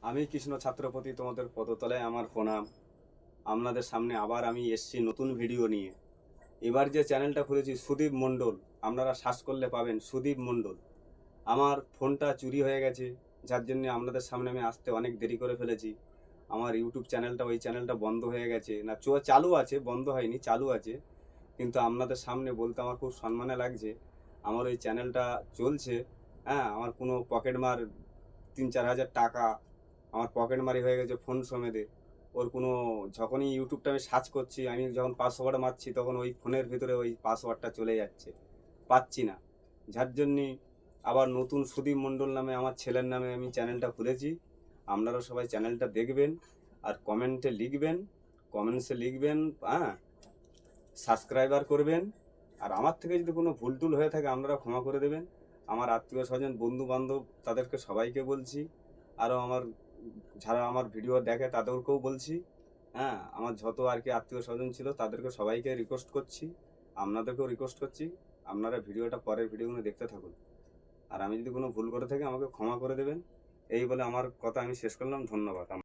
আমি কৃষ্ণ ছাত্রপতি, তোমাদের পদতলায় আমার প্রণাম। আপনাদের সামনে আবার আমি এসেছি নতুন ভিডিও নিয়ে। এবার যে চ্যানেলটা খুলেছি সুদীপ মণ্ডল, আপনারা সার্চ করলে পাবেন সুদীপ মণ্ডল। আমার ফোনটা চুরি হয়ে গেছে, যার জন্য আপনাদের সামনে আমি আসতে অনেক দেরি করে ফেলেছি। আমার ইউটিউব চ্যানেলটা, ওই চ্যানেলটা বন্ধ হয়ে গেছে, না চালু আছে, বন্ধ হয়নি, চালু আছে। কিন্তু আপনাদের সামনে বলতে আমার খুব সম্মানে লাগছে, আমার ওই চ্যানেলটা চলছে। হ্যাঁ, আমার কোনো পকেটমার 3-4 হাজার টাকা আমার পকেটমারি হয়ে গেছে ফোন সমেতে। ওর কোনো, যখনই ইউটিউবটা আমি সার্চ করছি, আমি যখন পাসওয়ার্ড মারছি, তখন ওই ফোনের ভিতরে ওই পাসওয়ার্ডটা চলে যাচ্ছে, পাচ্ছি না। যার জন্যে আবার নতুন সুদীপ মণ্ডল নামে আমার ছেলের নামে আমি চ্যানেলটা খুলেছি। আপনারা সবাই চ্যানেলটা দেখবেন আর কমেন্টে লিখবেন, কমেন্টসে লিখবেন, হ্যাঁ, সাবস্ক্রাইবার করবেন। আর আমার থেকে যদি কোনো ভুল টুল হয়ে থাকে আপনারা ক্ষমা করে দেবেন। আমার আত্মীয় স্বজন, বন্ধু বান্ধব, তাদেরকে সবাইকে বলছি। আরও আমার যারা আমার ভিডিও দেখে তাদেরকেও বলছি। হ্যাঁ, আমার যত আর কি আত্মীয় স্বজন ছিল তাদেরকে সবাইকে রিকোয়েস্ট করছি, আপনাদেরকেও রিকোয়েস্ট করছি, আপনারা ভিডিওটা, পরের ভিডিওগুলো দেখতে থাকুন। আর আমি যদি কোনো ভুল করে থাকি আমাকে ক্ষমা করে দেবেন। এই বলে আমার কথা আমি শেষ করলাম। ধন্যবাদ।